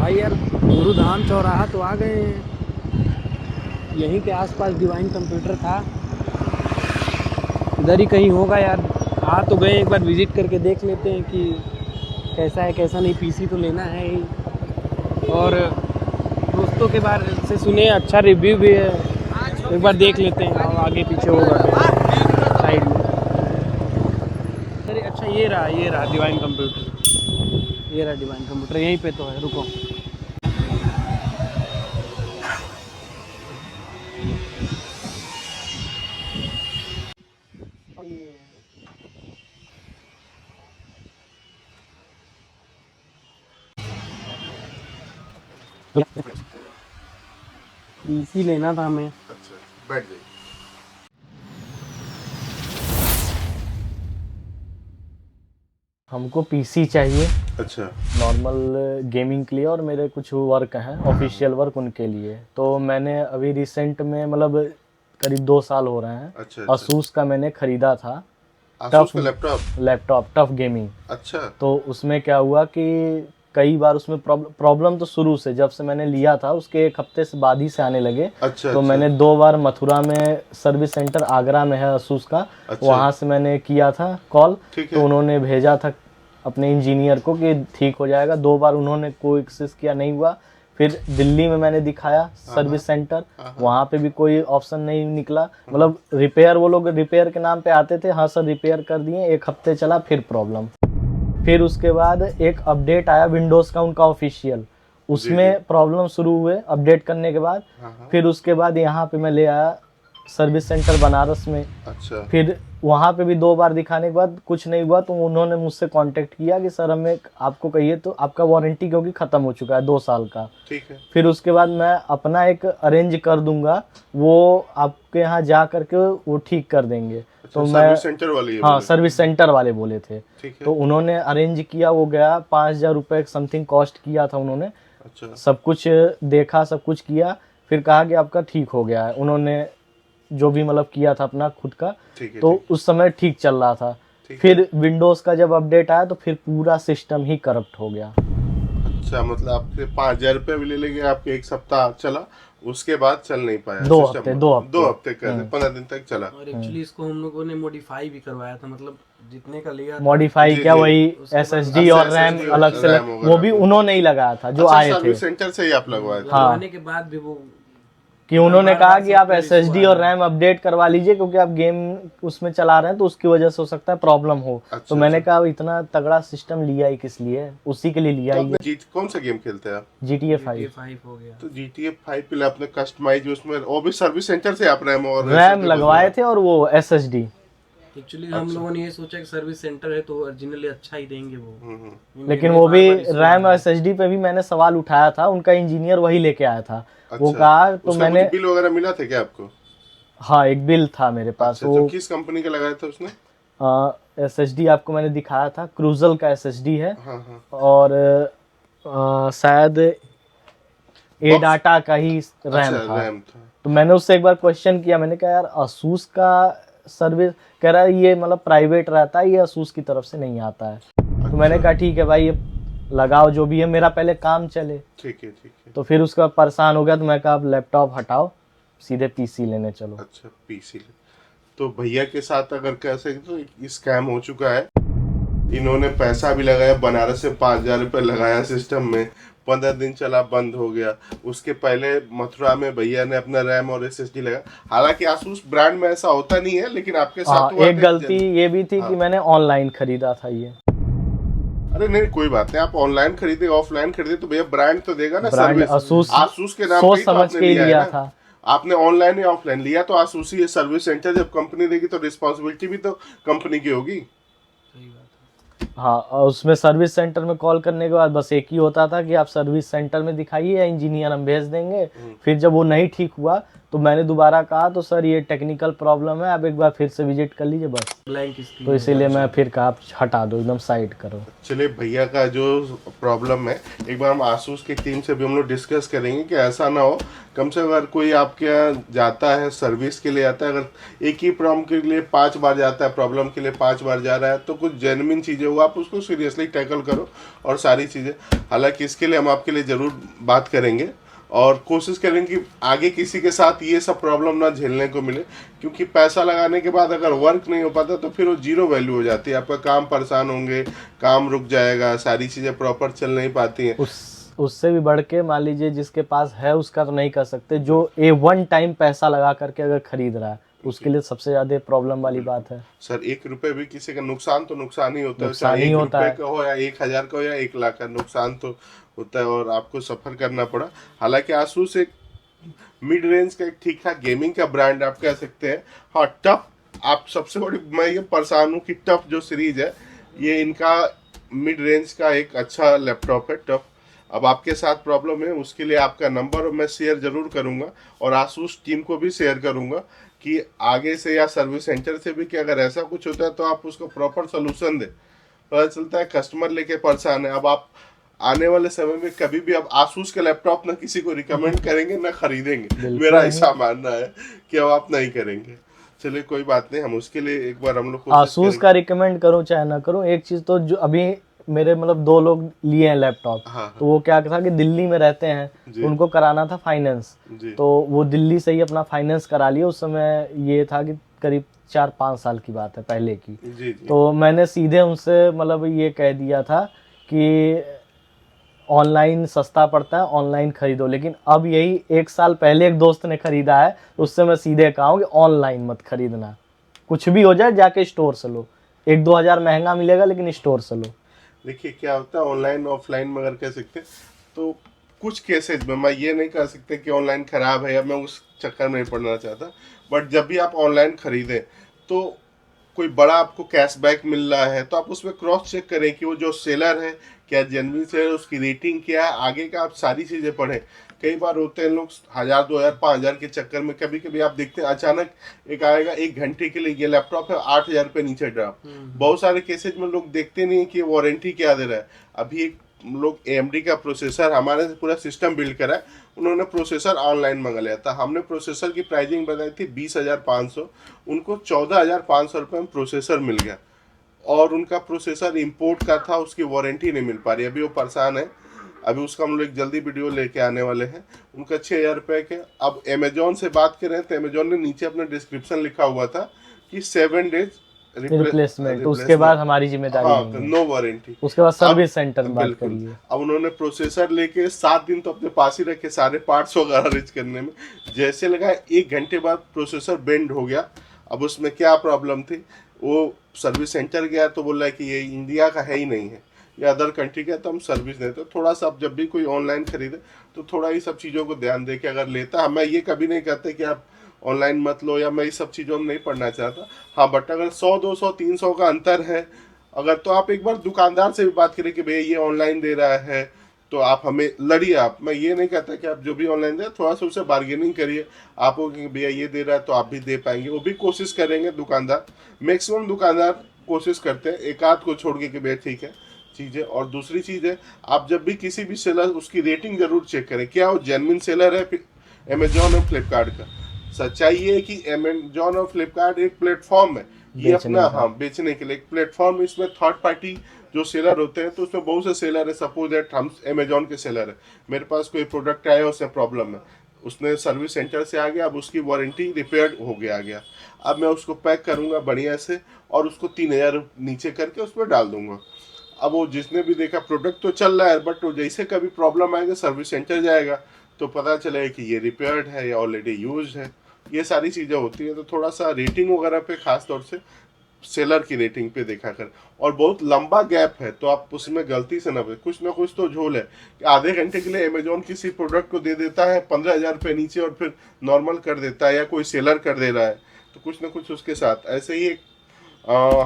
भाई यार गुरुधाम चौराहा तो आ गए हैं। यहीं के आसपास डिवाइन कंप्यूटर था, इधर ही कहीं होगा यार। आ तो गए, एक बार विजिट करके देख लेते हैं कि कैसा है कैसा नहीं। पीसी तो लेना है ही, और दोस्तों के बारे से सुने अच्छा रिव्यू भी है। एक बार देख लेते हैं, और आगे पीछे होगा साइड में। अरे अच्छा, ये रहा डिवाइन कंप्यूटर। ये रहा डिवाइन कंप्यूटर, यहीं पे तो है, रुको। पीसी लेना था हमें। अच्छा, बैठ जाइए। हमको पीसी चाहिए अच्छा नॉर्मल गेमिंग के लिए, और मेरे कुछ वर्क हैं ऑफिशियल वर्क उनके लिए। तो मैंने अभी रिसेंट में मतलब करीब 2 साल हो रहे हैं, अच्छा अच्छा। असूस का मैंने खरीदा था। आसूस का लैपटॉप। TUF gaming. अच्छा तो उसमें क्या हुआ कि कई बार उसमें प्रॉब्लम तो शुरू से, जब से मैंने लिया था उसके 1 हफ्ते से बाद ही से आने लगे। अच्छा। तो अच्छा। मैंने 2 बार मथुरा में सर्विस सेंटर आगरा में है असूस का, अच्छा। वहाँ से मैंने किया था कॉल। ठीक है। तो उन्होंने भेजा था अपने इंजीनियर को कि ठीक हो जाएगा। 2 बार उन्होंने कोशिश किया, नहीं हुआ। फिर दिल्ली में मैंने दिखाया सर्विस सेंटर, वहाँ पे भी कोई ऑप्शन नहीं निकला। मतलब रिपेयर, वो लोग रिपेयर के नाम पे आते थे, हाँ सर रिपेयर कर दिए, 1 हफ्ते चला फिर प्रॉब्लम। फिर उसके बाद एक अपडेट आया विंडोज़ का उनका ऑफिशियल, उसमें प्रॉब्लम शुरू हुए अपडेट करने के बाद। फिर उसके बाद यहाँ पे मैं ले आया सर्विस सेंटर बनारस में। अच्छा। फिर वहाँ पे भी 2 बार दिखाने के बाद कुछ नहीं हुआ, तो उन्होंने मुझसे कांटेक्ट किया कि सर हमें आपको कहिए, तो आपका वारंटी क्योंकि ख़त्म हो चुका है 2 साल का। ठीक है। फिर उसके बाद मैं अपना एक अरेंज कर दूंगा, वो आपके यहाँ जा करके वो ठीक कर देंगे। अच्छा, तो सर्विस सेंटर वाले हाँ सर्विस सेंटर वाले बोले थे। ठीक है। तो उन्होंने अरेंज किया, वो गया 5,000 रुपये समथिंग कॉस्ट किया था उन्होंने। अच्छा। सब कुछ देखा, सब कुछ किया, फिर कहा कि आपका ठीक हो गया है। उन्होंने जो भी मतलब किया था अपना खुद का, ठीक है। तो ठीक उस समय ठीक चल रहा था। फिर विंडोज़ का जब अपडेट आया तो फिर पूरा सिस्टम ही करप्ट हो गया। अच्छा, मतलब आपके 5,000 रुपये भी ले लेंगे, आपके 1 सप्ताह चला, उसके बाद चल नहीं पाया। 2 सिस्टम हफ्ते 2 हफ्ते कर 15 दिन तक चला। और एक्चुअली इसको हम लोगों ने मॉडिफाई भी करवाया था, मतलब जितने का लिया था। मॉडिफाई जी, क्या, जी। वही उसके बाद एसएसडी और रैम SSD अलग से रैम वो भी वगैरह। उन्होंने ही लगाया था जो अच्छा, आए थे। सर्विस सेंटर से ही आप लगवाए थे। लगवाने के बाद भी वो कि उन्होंने कहा कि आप सॉफ्टवेयर एसएसडी issue और आ रहा है। रैम अपडेट करवा लीजिए, क्योंकि आप गेम उसमें चला रहे हैं तो उसकी वजह से हो सकता है प्रॉब्लम हो। अच्छा, तो मैंने अच्छा। कहा इतना तगड़ा सिस्टम लिया ही किस लिए, उसी के लिए लिया तो ही है। आपने कौन सा गेम खेलते हैं आप? GTA GTA 5 5 हो गया। तो GTA 5 पे आपने कस्टमाइज उसमें, वो भी सर्विस सेंटर से आप रैम और रैम SSD लगवाए थे और वो एसएसडी। एक्चुअली हम लोगों ने ये सोचा कि सर्विस सेंटर है तो ओरिजिनली अच्छा ही देंगे वो। लेकिन वो भी रैम और एसएसडी पे भी मैंने सवाल उठाया था, उनका इंजीनियर वही लेके आया था। वो अच्छा। कहा तो उसका मैंने, कुछ बिल वगैरह मिला था क्या आपको? हाँ एक बिल था मेरे पास। अच्छा, वो तो किस कंपनी का लगाया था उसने? एसएसडी आपको मैंने दिखाया था, क्रूजल का एसएसडी है। हाँ हाँ। और शायद ए डाटा का ही रैम अच्छा, था। रैम था। तो मैंने उससे एक बार क्वेश्चन किया, मैंने कहा यार असूस का सर्विस, कह रहा है ये मतलब प्राइवेट रहता है, ये असूस की तरफ से नहीं आता है। तो मैंने कहा ठीक है भाई, ये लगाओ जो भी है, मेरा पहले काम चले। ठीक है ठीक है। तो फिर उसका परेशान हो गया, तो मैं कहा आप लैपटॉप हटाओ, सीधे पीसी लेने चलो। अच्छा, पीसी। तो भैया के साथ अगर कैसे, तो स्कैम हो चुका है। इन्होंने पैसा भी लगाया, बनारस से 5,000 रुपये लगाया सिस्टम में, 15 दिन चला, बंद हो गया। उसके पहले मथुरा में भैया ने अपना रैम और SSD लगाया। हालांकि आसूस ब्रांड में ऐसा होता नहीं है, लेकिन आपके साथ हुआ एक गलती ये भी थी कि मैंने ऑनलाइन खरीदा था ये। अरे नहीं, कोई बात नहीं, आप ऑनलाइन खरीदे ऑफलाइन खरीदे, तो भैया ब्रांड तो देगा ना। ब्रांड सर्विस आसूस के नाम सोच पे ही तो समझ आपने के ही लिया है लिया ना। था। आपने ऑनलाइन या ऑफलाइन लिया तो आसूस ही है। सर्विस सेंटर जब कंपनी देगी तो रिस्पॉन्सिबिलिटी भी तो कंपनी की होगी। सही बात है। हाँ, और उसमें सर्विस सेंटर में कॉल करने के बाद बस एक ही होता था कि आप सर्विस सेंटर में दिखाइए या इंजीनियर हम भेज देंगे। फिर जब वो नहीं ठीक हुआ तो मैंने दोबारा कहा, तो सर ये टेक्निकल प्रॉब्लम है, आप एक बार फिर से विजिट कर लीजिए बस। Blank screen. तो इसीलिए मैं फिर कहा आप हटा दो, एकदम साइड करो। चलिए, भैया का जो प्रॉब्लम है, एक बार हम आसूस की टीम से भी हम लोग डिस्कस करेंगे कि ऐसा ना हो कम से कम अगर कोई आपके यहाँ जाता है सर्विस के लिए आता है, अगर एक ही प्रॉब्लम के लिए 5 बार जाता है, प्रॉब्लम के लिए 5 बार जा रहा है, तो कुछ जेन्युइन चीज़ें वो आप उसको सीरियसली टैकल करो और सारी चीज़ें। हालांकि इसके लिए हम आपके लिए ज़रूर बात करेंगे और कोशिश करेंगे कि आगे किसी के साथ ये सब प्रॉब्लम ना झेलने को मिले, क्योंकि पैसा लगाने के बाद अगर वर्क नहीं हो पाता तो फिर वो जीरो वैल्यू हो जाती है, आपका काम परेशान होंगे, काम रुक जाएगा, सारी चीज़ें प्रॉपर चल नहीं पाती हैं। उससे भी बढ़ के मान लीजिए जिसके पास है उसका तो नहीं कर सकते, जो वन टाइम पैसा लगा करके अगर खरीद रहा है उसके लिए सबसे ज्यादा प्रॉब्लम वाली बात है। सर 1 रुपए भी किसी का नुकसान तो नुकसान ही होता है, नुकसान चाहे ही 1 होता रुपए है। का हो या 1,000 का हो या 1 लाख का, नुकसान तो होता है और आपको सफर करना पड़ा। हालांकि आसूस एक मिड रेंज का एक ठीक ठाक गेमिंग का ब्रांड आप कह सकते हैं। हाँ टफ, आप सबसे बड़ी मैं ये परेशान हूँ कि टफ जो सीरीज है ये इनका मिड रेंज का एक अच्छा लैपटॉप है टफ। अब आपके साथ प्रॉब्लम है, उसके लिए आपका नंबर मैं शेयर जरूर करूंगा और आसूस टीम को भी शेयर करूंगा कि आगे से या सर्विस सेंटर से भी कि अगर ऐसा कुछ होता है तो आप उसको प्रॉपर सोल्यूशन दें। पता चलता है कस्टमर लेके परेशान है। अब आप आने वाले समय में कभी भी अब आसूस के लैपटॉप ना किसी को रिकमेंड करेंगे ना खरीदेंगे, मेरा ऐसा मानना है कि अब आप नहीं करेंगे। चलिए कोई बात नहीं, हम उसके लिए एक बार हम लोग आसूस का रिकमेंड करूं चाहे ना करूं, एक चीज तो जो अभी मेरे मतलब 2 लोग लिए हैं लैपटॉप, हाँ, तो वो क्या था कि दिल्ली में रहते हैं, उनको कराना था फाइनेंस, तो वो दिल्ली से ही अपना फाइनेंस करा लिया। उस समय ये था कि करीब 4-5 साल की बात है पहले की। जी। तो मैंने सीधे उनसे मतलब ये कह दिया था कि ऑनलाइन सस्ता पड़ता है, ऑनलाइन खरीदो। लेकिन अब यही 1 साल पहले एक दोस्त ने खरीदा है, तो उससे मैं सीधे कहा हूँ कि ऑनलाइन मत खरीदना, कुछ भी हो जाए जाके स्टोर से लो, 1-2 हज़ार महंगा मिलेगा लेकिन स्टोर से लो। देखिए क्या होता है ऑनलाइन ऑफलाइन में अगर कह सकते हैं तो कुछ केसेज में मैं ये नहीं कह सकते कि ऑनलाइन खराब है या मैं उस चक्कर में नहीं पड़ना चाहता, बट जब भी आप ऑनलाइन खरीदें तो कोई बड़ा आपको कैशबैक मिल रहा है तो आप उसमें क्रॉस चेक करें कि वो जो सेलर है क्या जेन्युइन सेलर, उसकी रेटिंग क्या है, आगे का आप सारी चीज़ें पढ़ें। कई बार होते हैं लोग 1,000, 2,000, 5,000 के चक्कर में, कभी कभी आप देखते हैं अचानक एक आएगा 1 घंटे के लिए ये लैपटॉप है 8,000 रुपये नीचे ड्रॉप। बहुत सारे केसेज में लोग देखते नहीं कि वारंटी क्या दे रहा है। अभी एक लोग AMD का प्रोसेसर हमारे से पूरा सिस्टम बिल्ड करा है, उन्होंने प्रोसेसर ऑनलाइन मंगा लिया था। हमने प्रोसेसर की प्राइसिंग बताई थी 20,500, उनको 14,500 रुपये में प्रोसेसर मिल गया और उनका प्रोसेसर इंपोर्ट का था, उसकी वारंटी नहीं मिल पा रही। अभी वो परेशान है, अभी उसका हम लोग एक जल्दी वीडियो लेके आने वाले हैं। उनका 6,000 रुपये के। अब अमेजोन से बात करें तो अमेजोन ने नीचे अपना डिस्क्रिप्शन लिखा हुआ था कि 7 डेज रिप्लेसमेंट, उसके बाद हमारी जिम्मेदारी हाँ, नहीं है। No warranty. उसके बाद सर्विस सेंटर में बात बिल्कुल। करिए। अब उन्होंने प्रोसेसर लेके 7 दिन तो अपने पास ही रखे, सारे पार्ट्स वगैरह अरेंज करने में। जैसे लगा 1 घंटे बाद प्रोसेसर बेंड हो गया। अब उसमें क्या प्रॉब्लम थी, वो सर्विस सेंटर गया तो बोला कि ये इंडिया का है ही नहीं है, या अदर कंट्री का, तो हम सर्विस देते। थोड़ा सा आप जब भी कोई ऑनलाइन खरीदे तो थोड़ा ये सब चीज़ों को ध्यान दे के अगर लेता, मैं ये कभी नहीं कहते कि आप ऑनलाइन मत लो या मैं ये सब चीज़ों में नहीं पढ़ना चाहता। हाँ बट अगर 100, 200, 300 का अंतर है अगर, तो आप एक बार दुकानदार से भी बात करें कि भैया ये ऑनलाइन दे रहा है तो आप हमें लड़िए। आप, मैं ये नहीं कहता कि आप जो भी ऑनलाइन दे थोड़ा सा उससे बार्गेनिंग करिए। आप हो कि भैया ये दे रहा है तो आप भी दे पाएंगे, वो भी कोशिश करेंगे दुकानदार। मैक्सिमम दुकानदार कोशिश करते हैं, एक आध को छोड़ के कि भैया ठीक है चीज़ है। और दूसरी चीज़ है, आप जब भी किसी भी सेलर उसकी रेटिंग जरूर चेक करें, क्या वो जेन्युइन सेलर है। अमेजोन और फ्लिपकार्ट का सच्चाई ये है कि अमेजोन और फ्लिपकार्ट एक प्लेटफॉर्म है, ये अपना हाँ बेचने के लिए एक प्लेटफॉर्म। इसमें थर्ड पार्टी जो सेलर होते हैं तो उसमें बहुत से सेलर है। सपोज दैट हम अमेजोन के सेलर है, मेरे पास कोई प्रोडक्ट आया उसमें प्रॉब्लम है, उसने सर्विस सेंटर से आ गया, अब उसकी वारंटी रिपेयर हो गया, अब मैं उसको पैक करूंगा बढ़िया से और उसको 3,000 नीचे करके उसमें डाल दूंगा। अब वो जिसने भी देखा प्रोडक्ट तो चल रहा है, बट वो जैसे कभी प्रॉब्लम आएगा सर्विस सेंटर जाएगा तो पता चलेगा कि ये रिपेयर्ड है या ऑलरेडी यूज्ड है। ये सारी चीज़ें होती हैं, तो थोड़ा सा रेटिंग वगैरह पे खास तौर से सेलर की रेटिंग पे देखा कर। और बहुत लंबा गैप है तो आप उसमें गलती से ना कुछ तो झोल है कि आधे घंटे के लिए अमेजोन किसी प्रोडक्ट को दे देता है 15,000 रुपये नीचे और फिर नॉर्मल कर देता है, या कोई सेलर कर दे रहा है, तो कुछ ना कुछ उसके साथ। ऐसे ही एक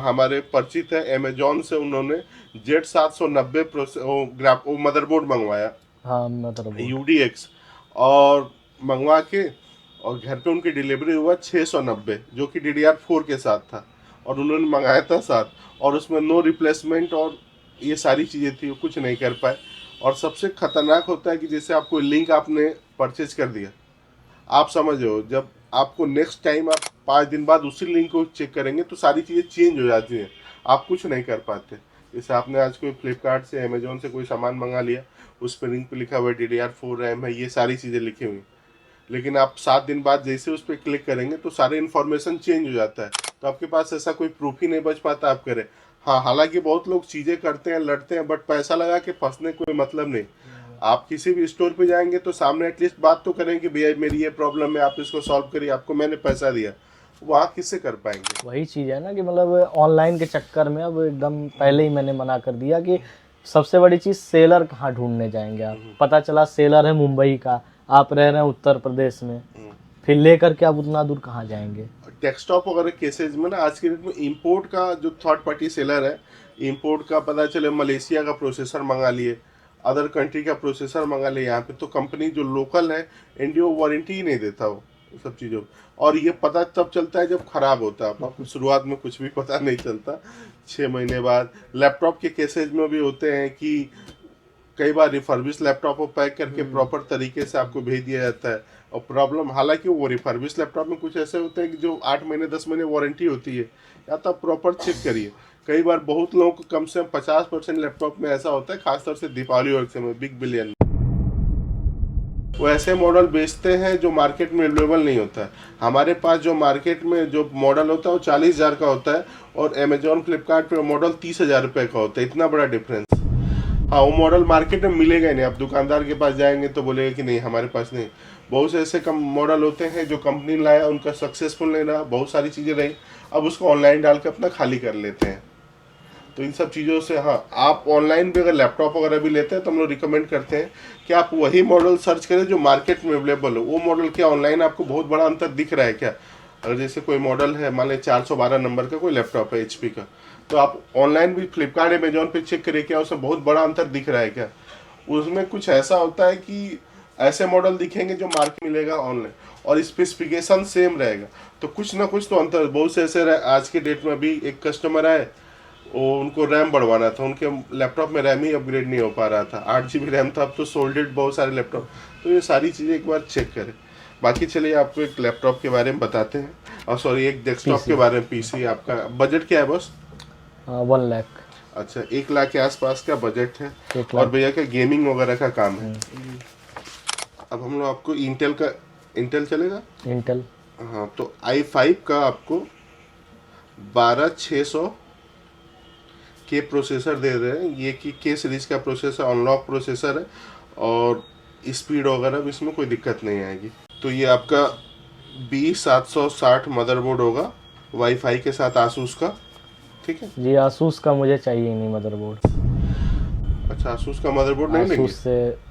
हमारे परिचित है अमेजोन से, उन्होंने Z790 मदरबोर्ड मंगवाया, हाँ मदरबोर्ड UDX, और मंगवा के और घर पे उनकी डिलीवरी हुआ 690 जो कि DDR4 के साथ था, और उन्होंने मंगाया था 7, और उसमें नो रिप्लेसमेंट और ये सारी चीज़ें थी, वो कुछ नहीं कर पाए। और सबसे खतरनाक होता है कि जैसे आप कोई लिंक आपने परचेज कर दिया आप समझो, जब आपको नेक्स्ट टाइम आप 5 दिन बाद उसी लिंक को चेक करेंगे तो सारी चीज़ें चेंज हो जाती हैं, आप कुछ नहीं कर पाते। जैसे आपने आज कोई फ्लिपकार्ट से, अमेजोन से कोई सामान मंगा लिया, उस पर लिंक पे लिखा हुआ है DDR4 रैम है, ये सारी चीज़ें लिखी हुई, लेकिन आप 7 दिन बाद जैसे उस पर क्लिक करेंगे तो सारे इन्फॉर्मेशन चेंज हो जाता है, तो आपके पास ऐसा कोई प्रूफ ही नहीं बच पाता आप करें। हाँ, हालांकि बहुत लोग चीज़ें करते हैं, लड़ते हैं, बट पैसा लगा के फंसने कोई मतलब नहीं। आप किसी भी स्टोर पे जाएंगे तो सामने एटलीस्ट बात तो करें कि भैया मेरी ये प्रॉब्लम है, आप इसको सॉल्व करिए, आपको मैंने पैसा दिया। वहाँ किससे कर पाएंगे? वही चीज़ है ना कि मतलब ऑनलाइन के चक्कर में अब एकदम पहले ही मैंने मना कर दिया कि सबसे बड़ी चीज़ सेलर कहाँ ढूंढने जाएंगे आप। पता चला सेलर है मुंबई का, आप रह रहे हैं उत्तर प्रदेश में, फिर लेकर के आप उतना दूर कहाँ जाएंगे। डेस्कटॉप वगैरह केसेज में ना आज के डेट में इंपोर्ट का जो थर्ड पार्टी सेलर है, इंपोर्ट का पता चले मलेशिया का प्रोसेसर मंगा लिए, अदर कंट्री का प्रोसेसर मंगा लिए, यहाँ पे तो कंपनी जो लोकल है इंडियो वारंटी ही नहीं देता वो सब चीज़ों। और ये पता तब चलता है जब खराब होता है, आपको शुरुआत में कुछ भी पता नहीं चलता, 6 महीने बाद। लैपटॉप के केसेज में भी होते हैं कि कई बार रिफर्बिश लैपटॉप को पैक करके प्रॉपर तरीके से आपको भेज दिया जाता है, और प्रॉब्लम, हालांकि वो रिफर्बिश लैपटॉप में कुछ ऐसे होते हैं कि जो 8 महीने 10 महीने वारंटी होती है, या तो आप प्रॉपर चेक करिए। कई बार बहुत लोगों को कम से कम 50% लैपटॉप में ऐसा होता है, खासतौर से दीपावली और समय बिग बिलियन, वो ऐसे मॉडल बेचते हैं जो मार्केट में अवेलेबल नहीं होता है। हमारे पास जो मार्केट में जो मॉडल होता है वो 40,000 का होता है, और अमेजोन फ्लिपकार्ट पे मॉडल 30,000 रुपये का होता है, इतना बड़ा डिफरेंस। हाँ, वो मॉडल मार्केट में मिलेगा ही नहीं, आप दुकानदार के पास जाएंगे तो बोलेगा कि नहीं हमारे पास नहीं। बहुत से ऐसे कम मॉडल होते हैं जो कंपनी लाया, उनका सक्सेसफुल नहीं रहा, बहुत सारी चीज़ें रही, अब उसको ऑनलाइन डाल के अपना खाली कर लेते हैं। तो इन सब चीज़ों से, हाँ, आप ऑनलाइन भी अगर लैपटॉप वगैरह भी लेते हैं तो हम लोग रिकमेंड करते हैं कि आप वही मॉडल सर्च करें जो मार्केट में अवेलेबल हो। वो मॉडल क्या ऑनलाइन आपको बहुत बड़ा अंतर दिख रहा है क्या? अगर जैसे कोई मॉडल है, मान लें 412 नंबर का कोई लैपटॉप है HP का, तो आप ऑनलाइन भी फ्लिपकार्ट अमेजोन पे चेक करिए क्या उसमें बहुत बड़ा अंतर दिख रहा है क्या। उसमें कुछ ऐसा होता है कि ऐसे मॉडल दिखेंगे जो मार्केट मिलेगा ऑनलाइन, और स्पेसिफिकेशन सेम रहेगा, तो कुछ ना कुछ तो अंतर। बहुत से ऐसे आज के डेट में अभी एक कस्टमर आए, वो उनको रैम बढ़वाना था, उनके लैपटॉप में रैम ही अपग्रेड नहीं हो पा रहा था, 8 GB रैम था, अब तो सोल्डेड बहुत सारे लैपटॉप। तो ये सारी चीज़ें एक बार चेक करें। बाकी चलिए आपको एक लैपटॉप के बारे में बताते हैं, और सॉरी एक डेस्कटॉप के बारे में। PC आपका बजट क्या है बस? 1 लाख। अच्छा, 1 लाख के आसपास का बजट है, 1 और लाख। भैया का गेमिंग वगैरह का काम है। अब हम लोग आपको इंटेल चलेगा? इंटेल। हाँ, तो i5 का आपको 12600 के प्रोसेसर दे रहे हैं। ये कि के सीरीज का प्रोसेसर अनलॉक प्रोसेसर है, और स्पीड वगैरह भी इसमें कोई दिक्कत नहीं आएगी। तो ये आपका B760 मदरबोर्ड होगा, वाईफाई के साथ आसूस का, ठीक है जी। आसूस का मुझे चाहिए ही नहीं मदरबोर्ड। अच्छा, आसूस का मदरबोर्ड नहीं लेंगे? आसूस से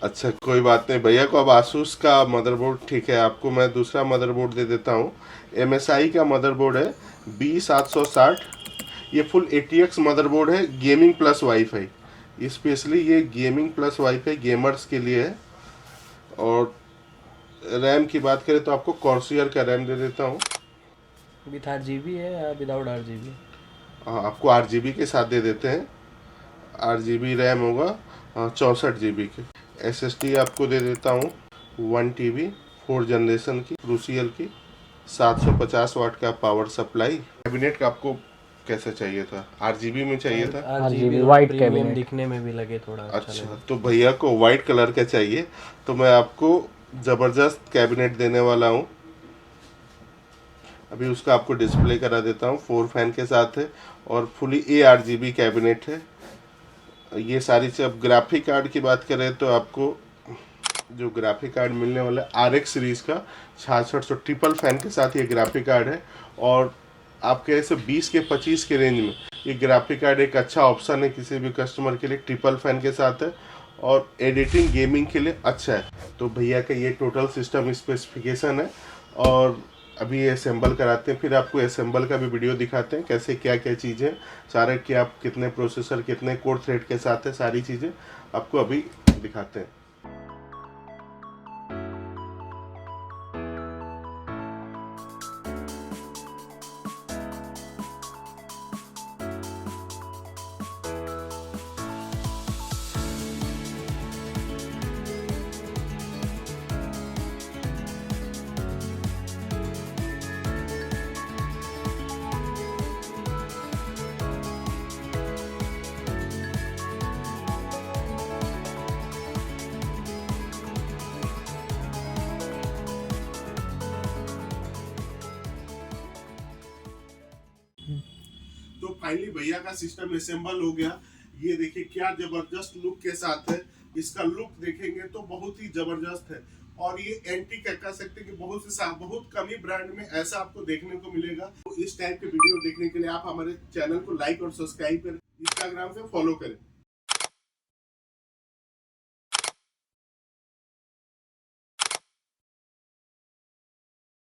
अच्छा, कोई बात नहीं भैया को अब आसूस का मदरबोर्ड, ठीक है, आपको मैं दूसरा मदरबोर्ड दे देता हूँ। MSI का मदरबोर्ड है B760, ये फुल ATX मदरबोर्ड है, गेमिंग प्लस वाईफाई। स्पेशली ये गेमिंग प्लस वाईफाई गेमर्स के लिए है। और रैम की बात करें तो आपको कॉर्सियर का रैम दे देता हूँ। विथ RGB है या विदाउट RGB? हाँ, आपको 8 GB के साथ दे देते हैं। 8 GB रैम होगा, 64 GB के। SSD आपको दे देता हूँ 1 TB 4 जनरेशन की, क्रूसियल की, 750 वाट का पावर सप्लाई। कैबिनेट का आपको कैसा चाहिए था? 8 GB में चाहिए था? RGB white premium cabinet. दिखने में भी लगे थोड़ा अच्छा, लगे। तो भैया को वाइट कलर का चाहिए, तो मैं आपको ज़बरदस्त कैबिनेट देने वाला हूँ। अभी उसका आपको डिस्प्ले करा देता हूँ, 4 फैन के साथ है, और फुली ARGB कैबिनेट है। ये सारी चीज़। अब ग्राफिक कार्ड की बात करें तो आपको जो ग्राफिक कार्ड मिलने वाला है RX सीरीज़ का 6600 ट्रिपल फैन के साथ ये ग्राफिक कार्ड है, और आपके ऐसे 20 के 25 के रेंज में ये ग्राफिक कार्ड एक अच्छा ऑप्शन है किसी भी कस्टमर के लिए। ट्रिपल फैन के साथ है, और एडिटिंग गेमिंग के लिए अच्छा है। तो भैया का ये टोटल सिस्टम स्पेसिफिकेशन है, और अभी ये असेंबल कराते हैं, फिर आपको असेंबल का भी वीडियो दिखाते हैं कैसे क्या क्या चीज़ें सारे, क्या आप कितने प्रोसेसर कितने कोर थ्रेड के साथ है, सारी चीज़ें आपको अभी दिखाते हैं। फाइनली भैया का सिस्टम असेंबल हो गया। ये देखिए क्या जबरदस्त लुक के साथ है। इसका लुक देखेंगे तो बहुत ही जबरदस्त है। और ये एंटीक कह सकते हैं कि बहुत कम ही ब्रांड में ऐसा आपको देखने को मिलेगा। तो इस टाइप के वीडियो देखने के लिए आप हमारे चैनल को लाइक और सब्सक्राइब करें, इंस्टाग्राम पे फॉलो करें।